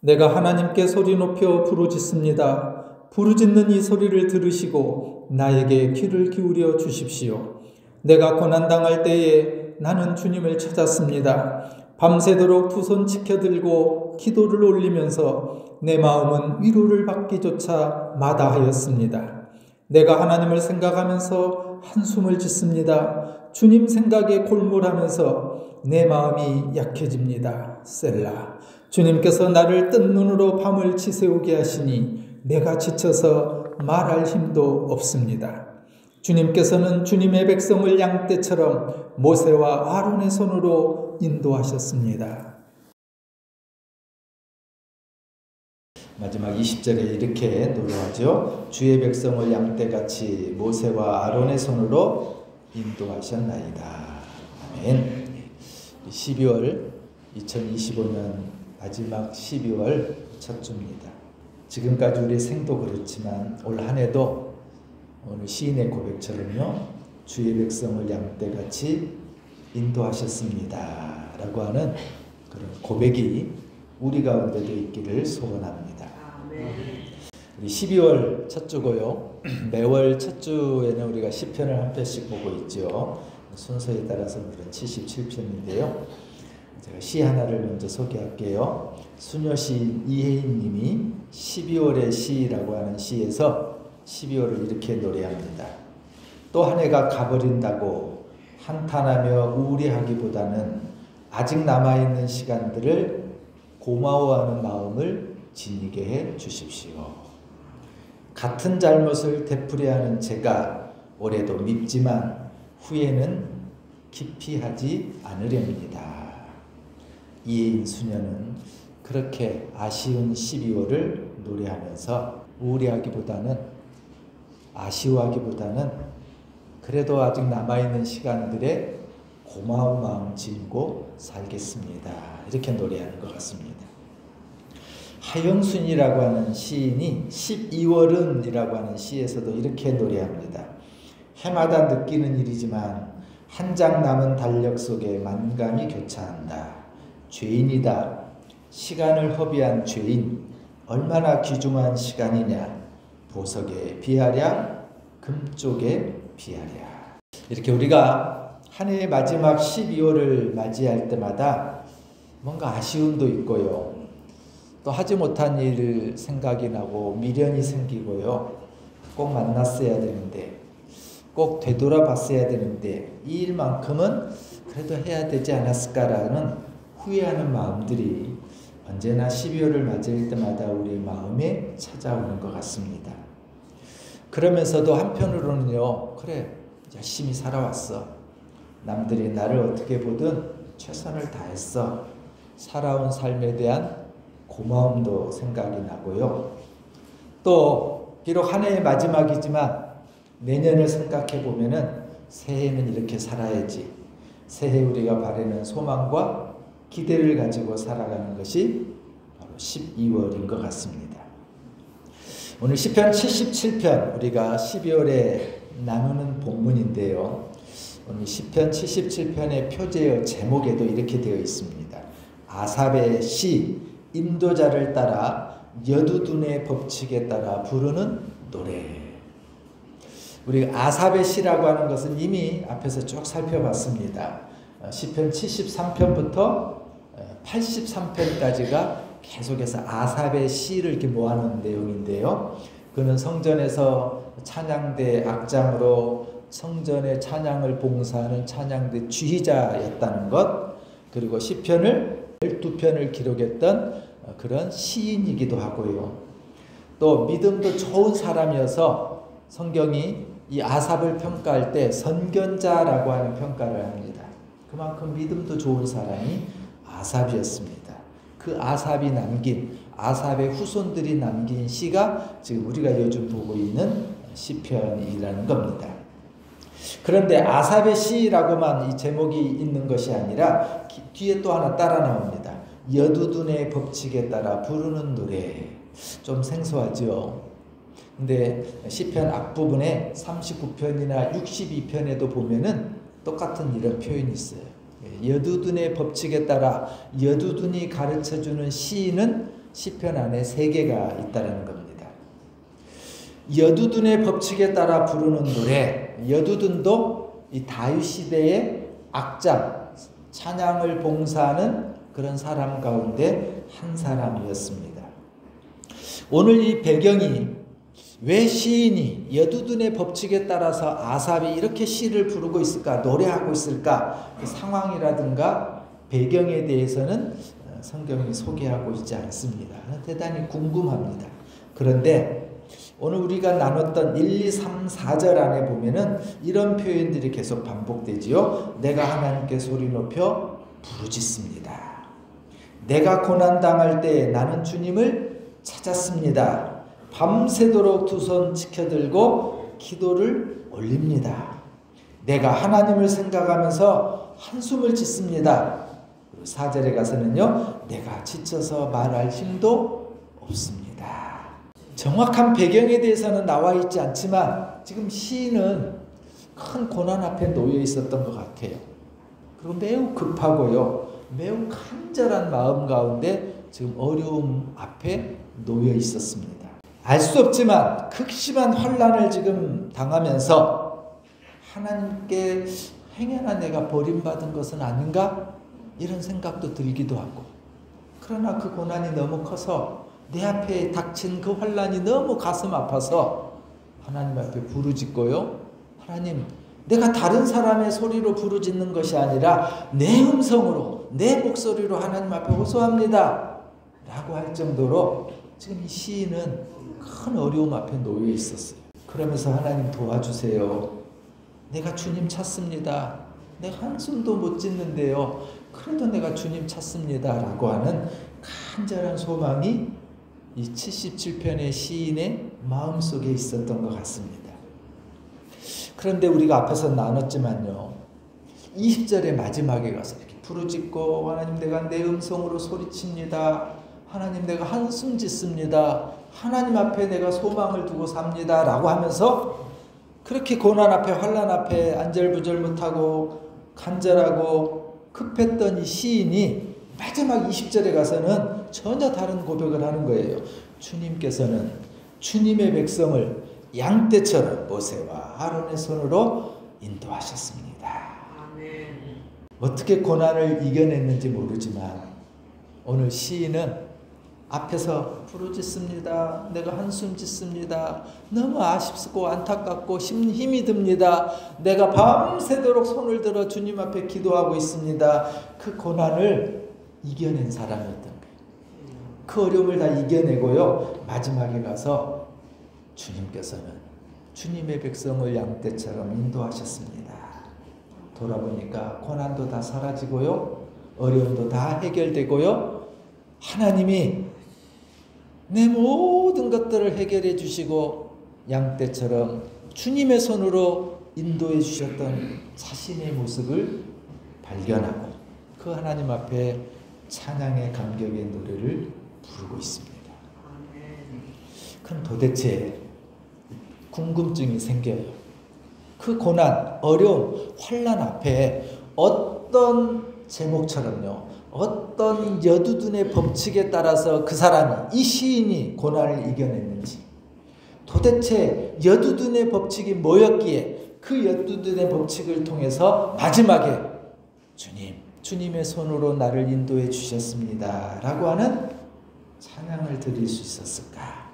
내가 하나님께 소리 높여 부르짖습니다. 부르짖는 이 소리를 들으시고 나에게 귀를 기울여 주십시오. 내가 고난당할 때에 나는 주님을 찾았습니다. 밤새도록 두 손 지켜들고 기도를 올리면서 내 마음은 위로를 받기조차 마다하였습니다. 내가 하나님을 생각하면서 한숨을 짓습니다. 주님 생각에 골몰하면서 내 마음이 약해집니다. 셀라. 주님께서 나를 뜬 눈으로 밤을 지새우게 하시니 내가 지쳐서 말할 힘도 없습니다. 주님께서는 주님의 백성을 양떼처럼 모세와 아론의 손으로 인도하셨습니다. 마지막 20절에 이렇게 노래하죠. 주의 백성을 양떼같이 모세와 아론의 손으로 인도하셨나이다. 아멘. 12월 2025년 마지막 12월 첫 주입니다. 지금까지 우리 생도 그렇지만 올 한 해도 오늘 시인의 고백처럼요. 주의 백성을 양떼같이 인도하셨습니다. 라고 하는 그런 고백이 우리 가운데도 있기를 소원합니다. 우리 12월 첫 주고요. 매월 첫 주에는 우리가 시편을 한 편씩 보고 있죠. 순서에 따라서 물론 77편인데요. 제가 시 하나를 먼저 소개할게요. 수녀 시인 이혜인 님이 12월의 시라고 하는 시에서 12월을 이렇게 노래합니다. 또 한 해가 가버린다고 한탄하며 우울해하기보다는 아직 남아있는 시간들을 고마워하는 마음을 지니게 해 주십시오. 같은 잘못을 되풀이하는 제가 올해도 밉지만 후회는 깊이 하지 않으렵니다. 이혜인 수녀는 그렇게 아쉬운 12월을 노래하면서 우울해하기보다는 아쉬워하기보다는 그래도 아직 남아있는 시간들에 고마운 마음 지니고 살겠습니다. 이렇게 노래하는 것 같습니다. 하영순이라고 하는 시인이 12월은 이라고 하는 시에서도 이렇게 노래합니다. 해마다 느끼는 일이지만 한 장 남은 달력 속에 만감이 교차한다. 죄인이다. 시간을 허비한 죄인. 얼마나 귀중한 시간이냐. 보석에 비하랴 금쪽에 비하랴. 이렇게 우리가 한 해의 마지막 12월을 맞이할 때마다 뭔가 아쉬움도 있고요. 또 하지 못한 일 생각이 나고 미련이 생기고요. 꼭 만났어야 되는데 꼭 되돌아봤어야 되는데 이 일만큼은 그래도 해야 되지 않았을까라는 후회하는 마음들이 언제나 12월을 맞이할 때마다 우리 마음에 찾아오는 것 같습니다. 그러면서도 한편으로는요. 그래 열심히 살아왔어. 남들이 나를 어떻게 보든 최선을 다했어. 살아온 삶에 대한 고마움도 생각이 나고요. 또 비록 한 해의 마지막이지만 내년을 생각해 보면은 새해는 이렇게 살아야지. 새해 우리가 바라는 소망과 기대를 가지고 살아가는 것이 바로 12월인 것 같습니다. 오늘 시편 77편 우리가 12월에 나누는 본문인데요. 오늘 시편 77편의 표제어 제목에도 이렇게 되어 있습니다. 아삽의 시, 인도자를 따라 여두둔의 법칙에 따라 부르는 노래. 우리 아삽의 시라고 하는 것은 이미 앞에서 쭉 살펴봤습니다. 시편 73편부터 83편까지가 계속해서 아삽의 시를 이렇게 모아놓은 내용인데요. 그는 성전에서 찬양대 악장으로 성전의 찬양을 봉사하는 찬양대 지휘자였다는 것, 그리고 시편을 12편을 기록했던 그런 시인이기도 하고요. 또 믿음도 좋은 사람이어서 성경이 이 아삽을 평가할 때 선견자라고 하는 평가를 합니다. 그만큼 믿음도 좋은 사람이 아삽이었습니다. 그 아삽이 남긴, 아삽의 후손들이 남긴 시가 지금 우리가 요즘 보고 있는 시편이라는 겁니다. 그런데 아삽의 시라고만 이 제목이 있는 것이 아니라 뒤에 또 하나 따라 나옵니다. 여두둔의 법칙에 따라 부르는 노래. 좀 생소하죠. 근데 시편 앞부분에 39편이나 62편에도 보면은 똑같은 이런 표현이 있어요. 여두둔의 법칙에 따라 여두둔이 가르쳐주는 시인은 시편 안에 3개가 있다는 겁니다. 여두둔의 법칙에 따라 부르는 노래, 여두둔도 이 다윗 시대의 악장, 찬양을 봉사하는 그런 사람 가운데 한 사람이었습니다. 오늘 이 배경이 왜 시인이 여두둔의 법칙에 따라서 아삽이 이렇게 시를 부르고 있을까, 노래하고 있을까, 그 상황이라든가 배경에 대해서는 성경이 소개하고 있지 않습니다. 대단히 궁금합니다. 그런데 오늘 우리가 나눴던 1, 2, 3, 4절 안에 보면은 이런 표현들이 계속 반복되지요. 내가 하나님께 소리 높여 부르짖습니다. 내가 고난당할 때 나는 주님을 찾았습니다. 밤새도록 두 손 지켜들고 기도를 올립니다. 내가 하나님을 생각하면서 한숨을 짓습니다. 4절에 가서는요, 내가 지쳐서 말할 힘도 없습니다. 정확한 배경에 대해서는 나와 있지 않지만 지금 시인은 큰 고난 앞에 놓여 있었던 것 같아요. 그리고 매우 급하고요, 매우 간절한 마음 가운데 지금 어려움 앞에 놓여 있었습니다. 알 수 없지만 극심한 환난을 지금 당하면서 하나님께 행여나 내가 버림받은 것은 아닌가? 이런 생각도 들기도 하고, 그러나 그 고난이 너무 커서 내 앞에 닥친 그 환난이 너무 가슴 아파서 하나님 앞에 부르짖고요, 하나님, 내가 다른 사람의 소리로 부르짖는 것이 아니라 내 음성으로, 내 목소리로 하나님 앞에 호소합니다 라고 할 정도로 지금 이 시인은 큰 어려움 앞에 놓여 있었어요. 그러면서 하나님 도와주세요. 내가 주님 찾습니다. 내가 한숨도 못 짓는데요, 그래도 내가 주님 찾습니다 라고 하는 간절한 소망이 이 77편의 시인의 마음속에 있었던 것 같습니다. 그런데 우리가 앞에서 나눴지만요, 20절의 마지막에 가서 이렇게 부르짖고, 하나님, 내가 내 음성으로 소리칩니다. 하나님, 내가 한숨 짓습니다. 하나님 앞에 내가 소망을 두고 삽니다 라고 하면서 그렇게 고난 앞에, 환난 앞에 안절부절 못하고 간절하고 급했던 이 시인이 마지막 20절에 가서는 전혀 다른 고백을 하는 거예요. 주님께서는 주님의 백성을 양떼처럼 모세와 아론의 손으로 인도하셨습니다. 아멘. 어떻게 고난을 이겨냈는지 모르지만 오늘 시인은 앞에서 부르짖습니다. 내가 한숨 짓습니다. 너무 아쉽고 안타깝고 힘이 듭니다. 내가 밤새도록 손을 들어 주님 앞에 기도하고 있습니다. 그 고난을 이겨낸 사람이었던 거예요. 그 어려움을 다 이겨내고요, 마지막에 가서 주님께서는 주님의 백성을 양떼처럼 인도하셨습니다. 돌아보니까 고난도 다 사라지고요, 어려움도 다 해결되고요, 하나님이 내 모든 것들을 해결해 주시고 양떼처럼 주님의 손으로 인도해 주셨던 자신의 모습을 발견하고 그 하나님 앞에 찬양의 감격의 노래를 부르고 있습니다. 그럼 도대체 궁금증이 생겨요. 그 고난, 어려움, 환난 앞에 어떤 제목처럼요, 어떤 여두둔의 법칙에 따라서 그 사람이, 이 시인이 고난을 이겨냈는지, 도대체 여두둔의 법칙이 뭐였기에 그 여두둔의 법칙을 통해서 마지막에 주님의 손으로 나를 인도해 주셨습니다 라고 하는 찬양을 드릴 수 있었을까?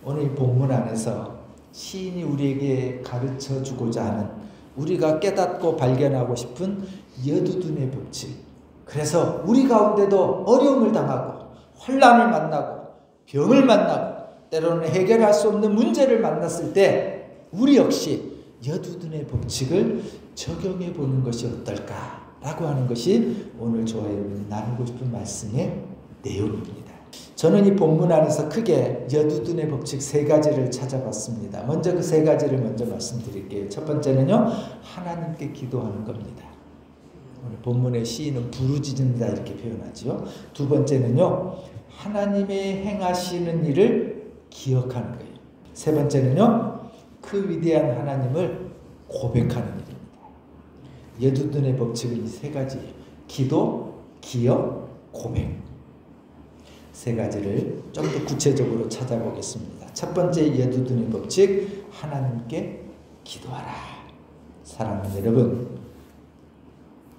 오늘 이 본문 안에서 시인이 우리에게 가르쳐 주고자 하는, 우리가 깨닫고 발견하고 싶은 여두둔의 법칙, 그래서 우리 가운데도 어려움을 당하고 환난을 만나고 병을 만나고 때로는 해결할 수 없는 문제를 만났을 때 우리 역시 여두둔의 법칙을 적용해 보는 것이 어떨까라고 하는 것이 오늘 저와 여러분이 나누고 싶은 말씀의 내용입니다. 저는 이 본문 안에서 크게 여두둔의 법칙 3가지를 찾아봤습니다. 먼저 그 3가지를 먼저 말씀드릴게요. 첫 번째는요, 하나님께 기도하는 겁니다. 오늘 본문의 시인은 부르짖는다 이렇게 표현하지요. 두 번째는요, 하나님의 행하시는 일을 기억하는 거예요. 세 번째는요, 그 위대한 하나님을 고백하는 일입니다. 여두둔의 법칙은 이 3가지예요. 기도, 기억, 고백. 세 가지를 좀 더 구체적으로 찾아보겠습니다. 첫 번째 여두둔의 법칙, 하나님께 기도하라. 사랑하는 여러분,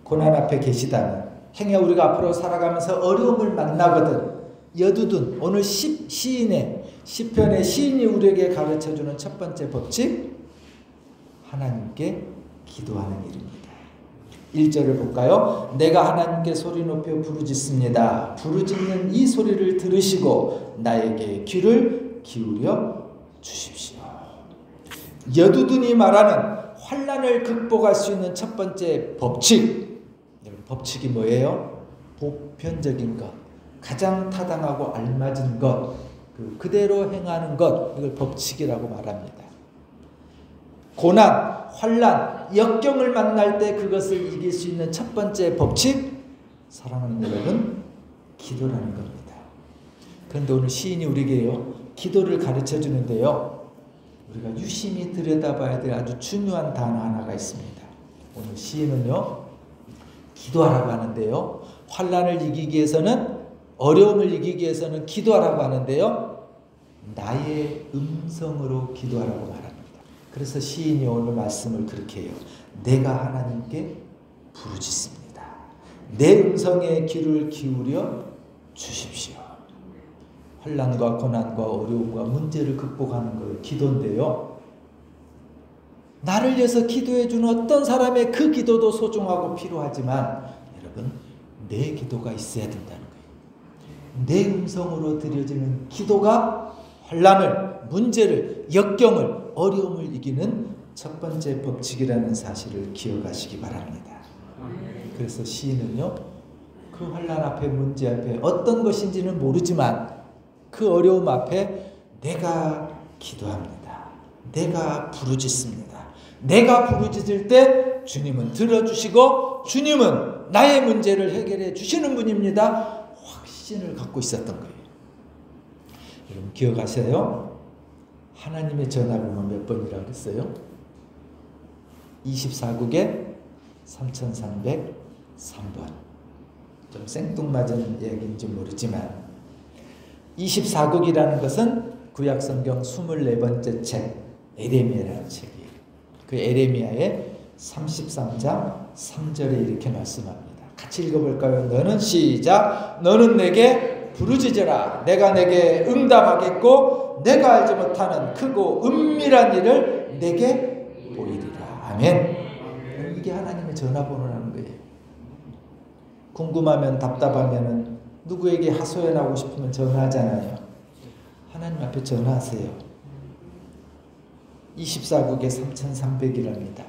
고난 앞에 계시다면, 행여 우리가 앞으로 살아가면서 어려움을 만나거든, 여두둔, 오늘 시인의 시편의 시인이 우리에게 가르쳐주는 첫 번째 법칙, 하나님께 기도하는 일입니다. 1절을 볼까요? 내가 하나님께 소리 높여 부르짖습니다. 부르짖는 이 소리를 들으시고 나에게 귀를 기울여 주십시오. 여두둔이 말하는 환난을 극복할 수 있는 첫 번째 법칙, 법칙이 뭐예요? 보편적인 것, 가장 타당하고 알맞은 것, 그대로 행하는 것, 이걸 법칙이라고 말합니다. 고난, 환난, 역경을 만날 때 그것을 이길 수 있는 첫 번째 법칙, 사랑하는 여러분, 기도라는 겁니다. 그런데 오늘 시인이 우리에게요, 기도를 가르쳐 주는데요, 우리가 유심히 들여다봐야 될 아주 중요한 단어 하나가 있습니다. 오늘 시인은요, 기도하라고 하는데요, 환난을 이기기 위해서는, 어려움을 이기기 위해서는 기도하라고 하는데요, 나의 음성으로 기도하라고 말합니다. 그래서 시인이 오늘 말씀을 그렇게 해요. 내가 하나님께 부르짖습니다. 내 음성에 귀를 기울여 주십시오. 환난과 고난과 어려움과 문제를 극복하는 거 기도인데요, 나를 위해서 기도해 주는 어떤 사람의 그 기도도 소중하고 필요하지만 여러분, 내 기도가 있어야 된다는 거예요. 내 음성으로 드려지는 기도가 환난을, 문제를, 역경을, 어려움을 이기는 첫 번째 법칙이라는 사실을 기억하시기 바랍니다. 그래서 시인은요, 그 환난 앞에, 문제 앞에 어떤 것인지는 모르지만 그 어려움 앞에 내가 기도합니다. 내가 부르짖습니다. 내가 부르짖을 때 주님은 들어주시고 주님은 나의 문제를 해결해 주시는 분입니다. 확신을 갖고 있었던 거예요. 여러분 기억하세요? 하나님의 전화번호 몇 번이라고 했어요? 24국에 3303번. 좀 생뚱맞은 얘기인지 모르지만 24국이라는 것은 구약성경 24번째 책 에레미야라는 책이에요. 그 에레미야의 33장 3절에 이렇게 말씀합니다. 같이 읽어볼까요? 너는 시작. 너는 내게 부르짖으라. 내가 내게 응답하겠고 내가 알지 못하는 크고 은밀한 일을 내게 보이리라. 아멘. 이게 하나님의 전화번호라는 거예요. 궁금하면, 답답하면 누구에게 하소연하고 싶으면 전화하잖아요. 하나님 앞에 전화하세요. 24국에 3300이랍니다.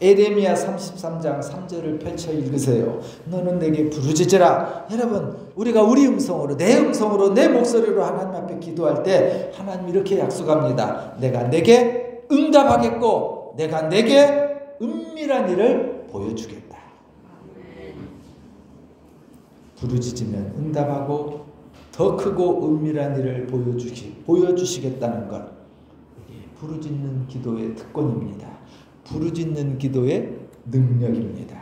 에레미야 33장 3절을 펼쳐 읽으세요. 너는 내게 부르짖으라. 여러분, 우리가 우리 음성으로, 내 음성으로, 내 목소리로 하나님 앞에 기도할 때 하나님 이렇게 약속합니다. 내가 내게 응답하겠고 내가 내게 은밀한 일을 보여주겠다. 부르짖으면 응답하고 더 크고 은밀한 일을 보여주시겠다는 것, 이게 부르짖는 기도의 특권입니다. 부르짖는 기도의 능력입니다.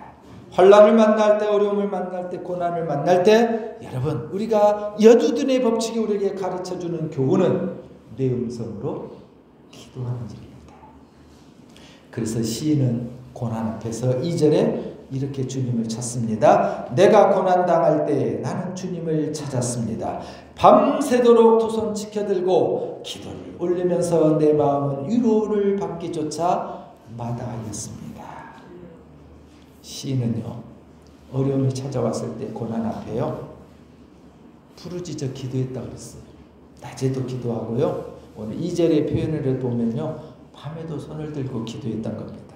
환난을 만날 때, 어려움을 만날 때, 고난을 만날 때, 여러분, 우리가 여두둔의 법칙이 우리에게 가르쳐주는 교훈은 내 음성으로 기도하는 일입니다. 그래서 시인은 고난 앞에서 2절에 이렇게 주님을 찾습니다. 내가 고난당할 때 나는 주님을 찾았습니다. 밤새도록 두 손 지켜들고 기도를 올리면서 내 마음은 위로를 받기조차 마다하였습니다. 시인은요, 어려움이 찾아왔을 때 고난 앞에요, 부르짖어 기도했다고 그랬어요. 낮에도 기도하고요, 오늘 2절의 표현을 보면요, 밤에도 손을 들고 기도했던 겁니다.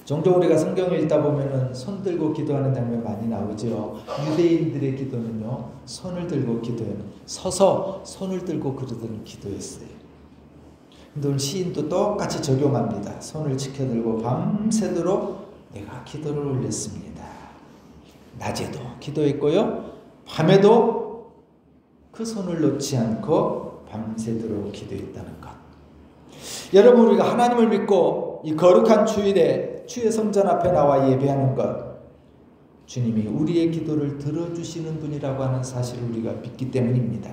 종종 우리가 성경을 읽다 보면은 손 들고 기도하는 장면 많이 나오죠. 유대인들의 기도는요, 손을 들고 기도해요. 서서 손을 들고 그러던 기도했어요. 근데 오늘 시인도 똑같이 적용합니다. 손을 지켜들고 밤새도록 내가 기도를 올렸습니다. 낮에도 기도했고요, 밤에도 그 손을 놓지 않고 밤새도록 기도했다는 것. 여러분, 우리가 하나님을 믿고 이 거룩한 주일에 주의 성전 앞에 나와 예배하는 것, 주님이 우리의 기도를 들어주시는 분이라고 하는 사실을 우리가 믿기 때문입니다.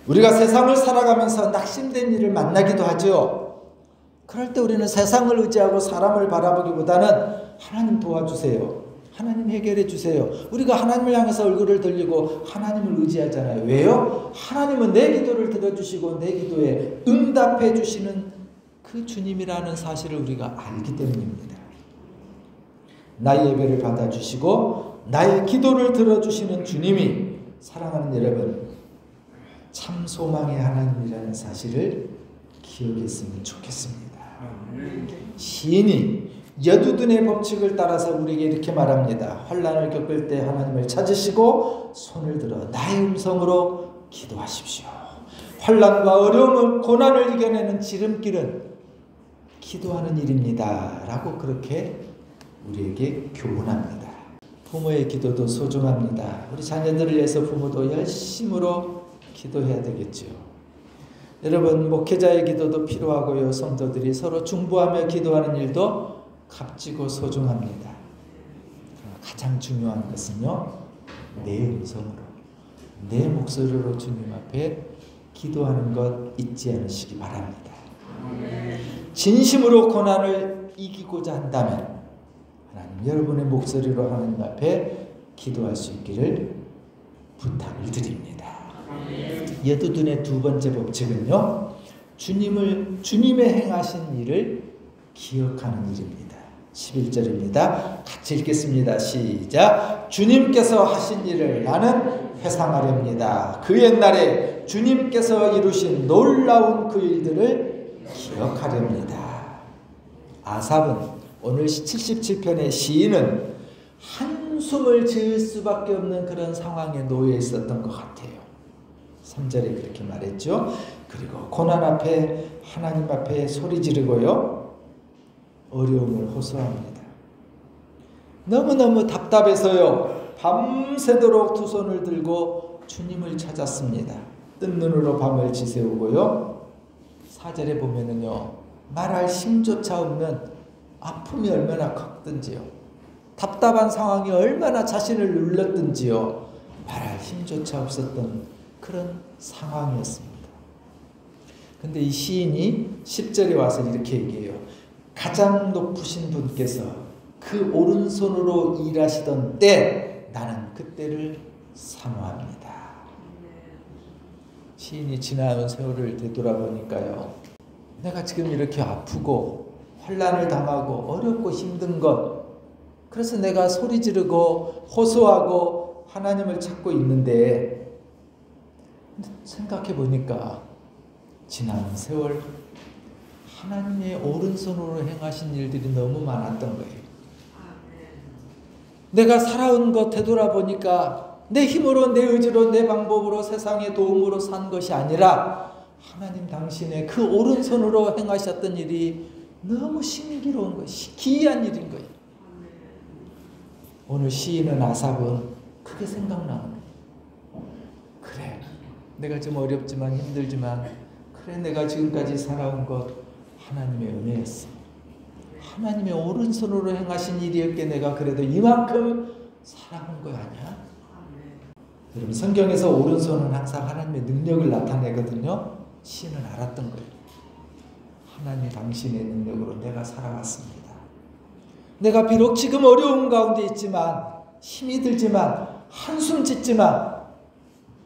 우리가 세상을 살아가면서 낙심된 일을 만나기도 하죠. 그럴 때 우리는 세상을 의지하고 사람을 바라보기보다는 하나님 도와주세요, 하나님 해결해 주세요. 우리가 하나님을 향해서 얼굴을 돌리고 하나님을 의지하잖아요. 왜요? 하나님은 내 기도를 들어주시고 내 기도에 응답해 주시는 그 주님이라는 사실을 우리가 알기 때문입니다. 나의 예배를 받아주시고 나의 기도를 들어주시는 주님이, 사랑하는 여러분, 참 소망의 하나님이라는 사실을 기억했으면 좋겠습니다. 시인이 여두둔의 법칙을 따라서 우리에게 이렇게 말합니다. 환난을 겪을 때 하나님을 찾으시고 손을 들어 나의 음성으로 기도하십시오. 환난과 어려움을, 고난을 이겨내는 지름길은 기도하는 일입니다 라고 그렇게 우리에게 교훈합니다. 부모의 기도도 소중합니다. 우리 자녀들을 위해서 부모도 열심으로 기도해야 되겠죠. 여러분, 목회자의 기도도 필요하고요. 성도들이 서로 중보하며 기도하는 일도 값지고 소중합니다. 가장 중요한 것은요, 내 음성으로, 내 목소리로 주님 앞에 기도하는 것 잊지 않으시기 바랍니다. 진심으로 고난을 이기고자 한다면 하나님, 여러분의 목소리로 하나님 앞에 기도할 수 있기를 부탁을 드립니다. 여두둔의 두 번째 법칙은요, 주님의 행하신 일을 기억하는 일입니다. 11절입니다. 같이 읽겠습니다. 시작. 주님께서 하신 일을 나는 회상하렵니다. 그 옛날에 주님께서 이루신 놀라운 그 일들을 기억하렵니다. 아삽은, 오늘 77편의 시인은 한숨을 지을 수밖에 없는 그런 상황에 놓여 있었던 것 같아요. 3절에 그렇게 말했죠. 그리고 고난 앞에, 하나님 앞에 소리 지르고요, 어려움을 호소합니다. 너무너무 답답해서요, 밤새도록 두 손을 들고 주님을 찾았습니다. 뜬 눈으로 밤을 지새우고요. 4절에 보면은요, 말할 힘조차 없는 아픔이 얼마나 컸든지요, 답답한 상황이 얼마나 자신을 눌렀든지요, 말할 힘조차 없었던 그런 상황이었습니다. 근데 이 시인이 10절에 와서 이렇게 얘기해요. 가장 높으신 분께서 그 오른손으로 일하시던 때 나는 그때를 사모합니다. 시인이 지나온 세월을 되돌아보니까요, 내가 지금 이렇게 아프고 환난을 당하고 어렵고 힘든 것, 그래서 내가 소리 지르고 호소하고 하나님을 찾고 있는데, 생각해 보니까 지난 세월 하나님의 오른손으로 행하신 일들이 너무 많았던 거예요. 내가 살아온 것 되돌아보니까 내 힘으로, 내 의지로, 내 방법으로, 세상의 도움으로 산 것이 아니라 하나님 당신의 그 오른손으로 행하셨던 일이 너무 신기로운 것이, 기이한 일인 거예요. 오늘 시인은, 아삽은 그게 생각나는 거예요. 그래, 내가 좀 어렵지만 힘들지만, 그래, 내가 지금까지 살아온 것 하나님의 은혜였어. 하나님의 오른손으로 행하신 일이었기에 내가 그래도 이만큼 살아온 거 아니야? 여러분, 성경에서 오른손은 항상 하나님의 능력을 나타내거든요. 시인은 알았던 거예요. 하나님 당신의 능력으로 내가 살아왔습니다. 내가 비록 지금 어려움 가운데 있지만, 힘이 들지만, 한숨 짓지만,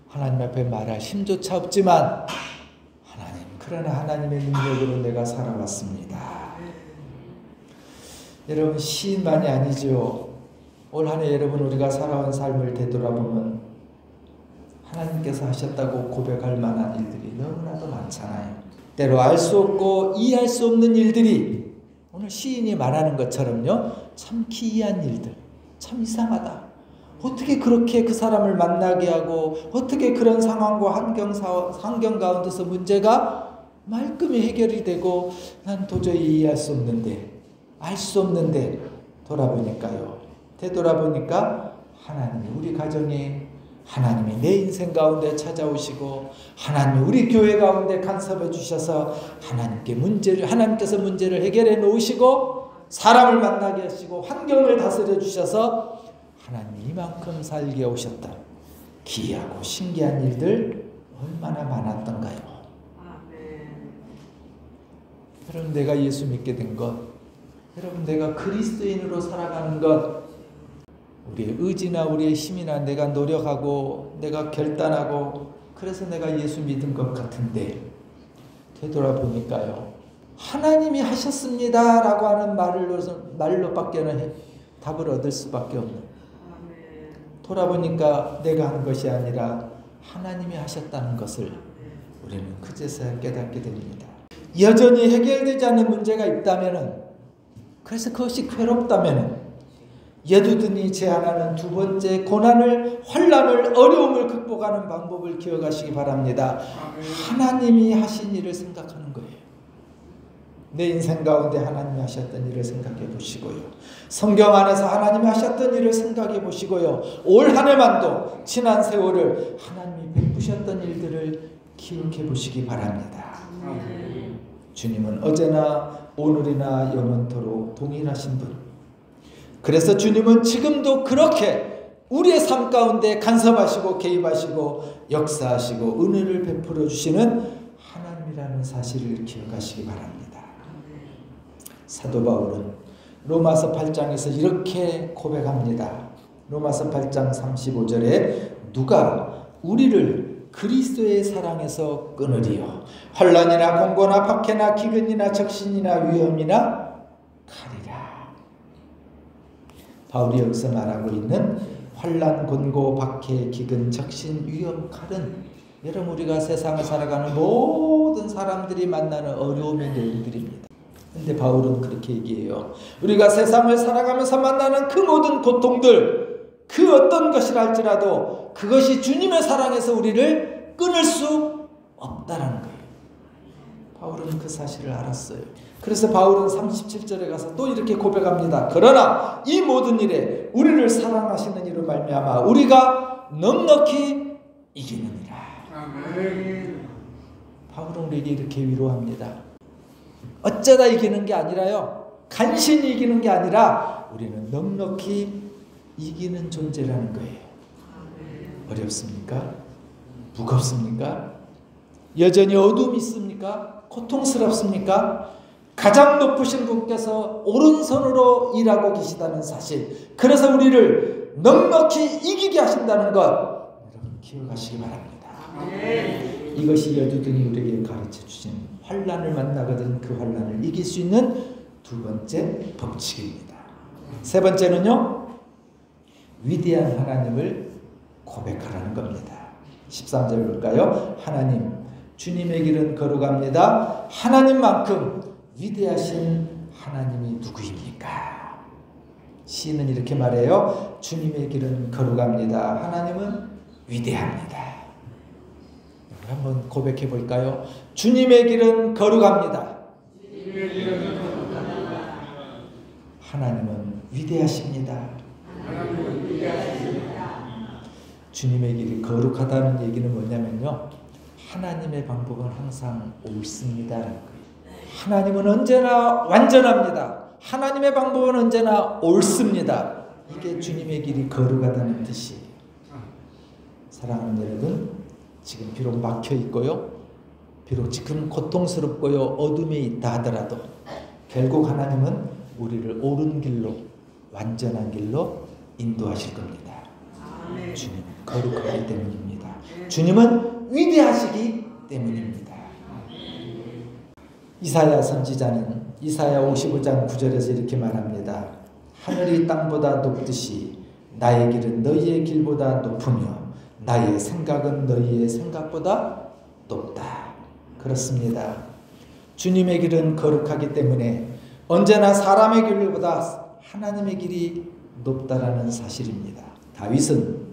하나님 앞에 말할 힘조차 없지만, 하나님, 그러나 하나님의 능력으로 내가 살아왔습니다. 여러분, 시인만이 아니죠. 올 한 해 여러분, 우리가 살아온 삶을 되돌아보면 하나님께서 하셨다고 고백할 만한 일들이 너무나도 많잖아요. 때로 알 수 없고 이해할 수 없는 일들이, 오늘 시인이 말하는 것처럼요, 참 기이한 일들, 참 이상하다. 어떻게 그렇게 그 사람을 만나게 하고, 어떻게 그런 상황과 환경 가운데서 문제가 말끔히 해결이 되고, 난 도저히 이해할 수 없는데, 알 수 없는데, 되돌아보니까 하나님이 우리 가정에, 하나님이 내 인생 가운데 찾아오시고, 하나님이 우리 교회 가운데 간섭해 주셔서 하나님께서 문제를 해결해 놓으시고, 사람을 만나게 하시고 환경을 다스려 주셔서 하나님 이만큼 살게 오셨다. 기이하고 신기한 일들 얼마나 많았던가요. 여러분, 내가 예수 믿게 된 것, 여러분 내가 그리스도인으로 살아가는 것, 우리의 의지나 우리의 힘이나 내가 노력하고 내가 결단하고 그래서 내가 예수 믿은 것 같은데 되돌아보니까요, 하나님이 하셨습니다 라고 하는 말로밖에는 답을 얻을 수밖에 없는, 돌아보니까 내가 한 것이 아니라 하나님이 하셨다는 것을 우리는 그제서야 깨닫게 됩니다. 여전히 해결되지 않는 문제가 있다면, 그래서 그것이 괴롭다면 예두든이 제안하는 두 번째 고난을, 환난을, 어려움을 극복하는 방법을 기억하시기 바랍니다. 하나님이 하신 일을 생각하는 거예요. 내 인생 가운데 하나님이 하셨던 일을 생각해 보시고요. 성경 안에서 하나님이 하셨던 일을 생각해 보시고요. 올 한 해만도 지난 세월을 하나님이 베푸셨던 일들을 기억해 보시기 바랍니다. 주님은 어제나 오늘이나 영원토록 동일하신 분. 그래서 주님은 지금도 그렇게 우리의 삶 가운데 간섭하시고 개입하시고 역사하시고 은혜를 베풀어 주시는 하나님이라는 사실을 기억하시기 바랍니다. 사도 바울은 로마서 8장에서 이렇게 고백합니다. 로마서 8장 35절에 누가 우리를 그리스도의 사랑에서 끊으리요? 환난이나 공고나 박해나 기근이나 적신이나 위험이나 칼이라. 바울이 여기서 말하고 있는 환난, 곤고, 박해, 기근, 적신, 위험, 칼은 여러분 우리가 세상을 살아가는 모든 사람들이 만나는 어려움의 내용들입니다. 근데 바울은 그렇게 얘기해요. 우리가 세상을 살아가면서 만나는 그 모든 고통들, 그 어떤 것이라 할지라도 그것이 주님의 사랑에서 우리를 끊을 수 없다라는 거예요. 바울은 그 사실을 알았어요. 그래서 바울은 37절에 가서 또 이렇게 고백합니다. 그러나 이 모든 일에 우리를 사랑하시는 이로 말미암아 우리가 넉넉히 이기느니라. 아멘. 바울은 우리에게 이렇게 위로합니다. 어쩌다 이기는 게 아니라요, 간신히 이기는 게 아니라 우리는 넉넉히 이기는 존재라는 거예요. 어렵습니까? 무겁습니까? 여전히 어둠이 있습니까? 고통스럽습니까? 가장 높으신 분께서 오른손으로 일하고 계시다는 사실, 그래서 우리를 넉넉히 이기게 하신다는 것 여러분 기억하시기 바랍니다. 이것이 여두둔이 우리에게 가르쳐 주신 환난을 만나거든 그 환난을 이길 수 있는 두 번째 법칙입니다. 세 번째는요, 위대한 하나님을 고백하라는 겁니다. 13절 볼까요? 하나님, 주님의 길은 거룩합니다. 하나님만큼 위대하신 하나님이 누구입니까? 시인은 이렇게 말해요. 주님의 길은 거룩합니다. 하나님은 위대합니다. 한번 고백해 볼까요? 주님의 길은 거룩합니다. 하나님은 위대하십니다. 주님의 길이 거룩하다는 얘기는 뭐냐면요, 하나님의 방법은 항상 옳습니다. 하나님은 언제나 완전합니다. 하나님의 방법은 언제나 옳습니다. 이게 주님의 길이 거룩하다는 뜻이에요. 사랑하는 여러분, 지금 비록 막혀 있고요, 비록 지금 고통스럽고요, 어둠에 있다 하더라도 결국 하나님은 우리를 옳은 길로, 완전한 길로 인도하실 겁니다. 주님은 거룩하기 때문입니다. 주님은 위대하시기 때문입니다. 이사야 선지자는 이사야 55장 9절에서 이렇게 말합니다. 하늘이 땅보다 높듯이 나의 길은 너희의 길보다 높으며 나의 생각은 너희의 생각보다 높다. 그렇습니다. 주님의 길은 거룩하기 때문에 언제나 사람의 길보다 하나님의 길이 높다라는 사실입니다. 다윗은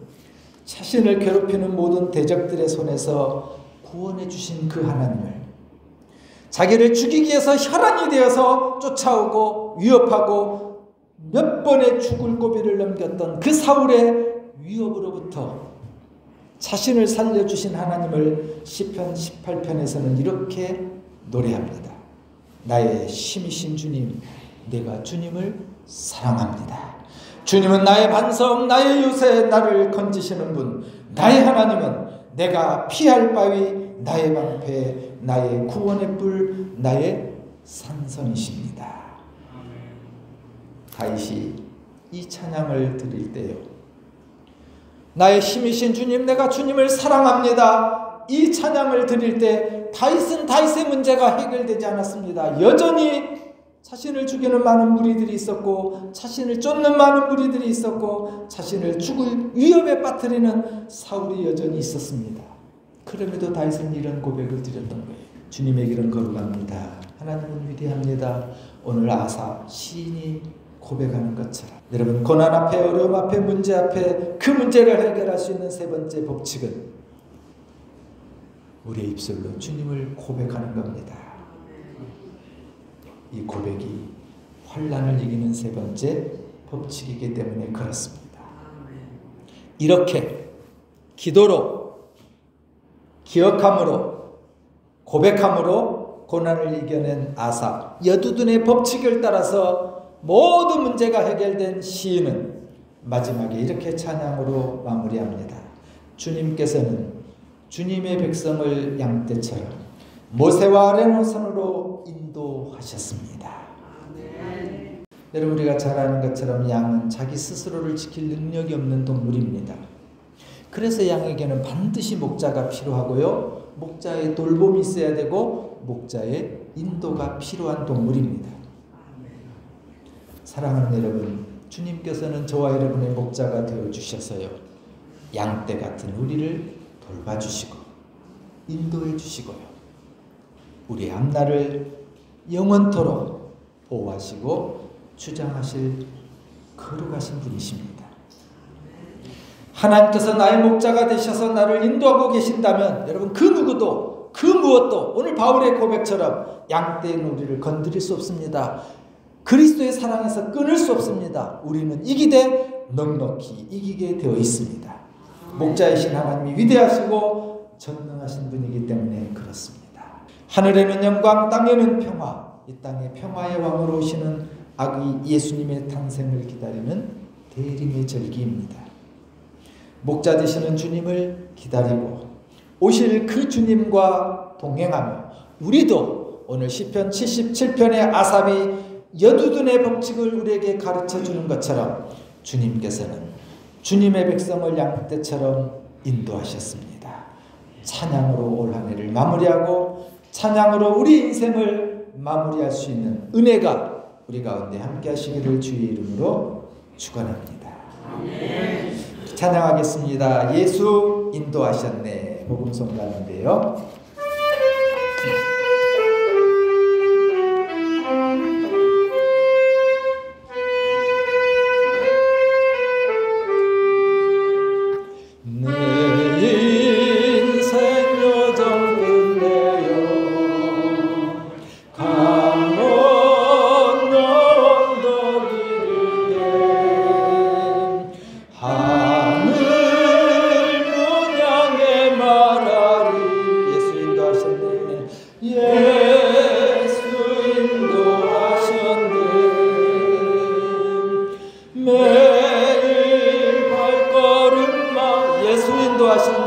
자신을 괴롭히는 모든 대적들의 손에서 구원해 주신 그 하나님을 자기를 죽이기 위해서 혈안이 되어서 쫓아오고 위협하고 몇 번의 죽을 고비를 넘겼던 그 사울의 위협으로부터 자신을 살려주신 하나님을 시편 18편에서는 이렇게 노래합니다. 나의 힘이신 주님, 내가 주님을 사랑합니다. 주님은 나의 반석, 나의 요새, 나를 건지시는 분. 나의 하나님은 내가 피할 바위, 나의 방패, 나의 구원의 뿔, 나의 산성이십니다. 다윗이 이 찬양을 드릴 때요, 나의 힘이신 주님, 내가 주님을 사랑합니다. 이 찬양을 드릴 때 다윗은 다윗의 문제가 해결되지 않았습니다. 여전히 자신을 죽이는 많은 무리들이 있었고, 자신을 쫓는 많은 무리들이 있었고, 자신을 죽을 위협에 빠뜨리는 사울이 여전히 있었습니다. 그럼에도 다윗은 이런 고백을 드렸던 거예요. 주님의 길은 거룩합니다. 하나님은 위대합니다. 오늘 아사 시인이 고백하는 것처럼, 여러분, 고난 앞에, 어려움 앞에, 문제 앞에 그 문제를 해결할 수 있는 세 번째 법칙은 우리의 입술로 주님을 고백하는 겁니다. 이 고백이 환난을 이기는 세 번째 법칙이기 때문에 그렇습니다. 이렇게 기도로, 기억함으로, 고백함으로 고난을 이겨낸 아사, 여두둔의 법칙을 따라서 모든 문제가 해결된 시인은 마지막에 이렇게 찬양으로 마무리합니다. 주님께서는 주님의 백성을 양떼처럼 모세와 아론선으로 인도하셨습니다. 아멘. 여러분, 우리가 잘 아는 것처럼 양은 자기 스스로를 지킬 능력이 없는 동물입니다. 그래서 양에게는 반드시 목자가 필요하고요, 목자의 돌봄이 있어야 되고 목자의 인도가 필요한 동물입니다. 사랑하는 여러분, 주님께서는 저와 여러분의 목자가 되어주셔서요, 양떼 같은 우리를 돌봐주시고 인도해 주시고요, 우리의 앞날을 영원토록 보호하시고 주장하실 거룩하신 분이십니다. 하나님께서 나의 목자가 되셔서 나를 인도하고 계신다면 여러분, 그 누구도 그 무엇도 오늘 바울의 고백처럼 양떼인 우리를 건드릴 수 없습니다. 그리스도의 사랑에서 끊을 수 없습니다. 우리는 이기되 넉넉히 이기게 되어 있습니다. 목자이신 하나님이 위대하시고 전능하신 분이기 때문에 그렇습니다. 하늘에는 영광, 땅에는 평화. 이 땅에 평화의 왕으로 오시는 아기 예수님의 탄생을 기다리는 대림의 절기입니다. 목자 되시는 주님을 기다리고 오실 그 주님과 동행하며, 우리도 오늘 시편 77편의 아삽이 여두둔의 법칙을 우리에게 가르쳐 주는 것처럼 주님께서는 주님의 백성을 양떼처럼 인도하셨습니다. 찬양으로 올 한 해를 마무리하고 찬양으로 우리 인생을 마무리할 수 있는 은혜가 우리 가운데 함께 하시기를 주의 이름으로 축원합니다. 아멘. 찬양하겠습니다. 예수 인도하셨네. 복음송 가는데요. 매일 발걸음마 예수 인도하셨네.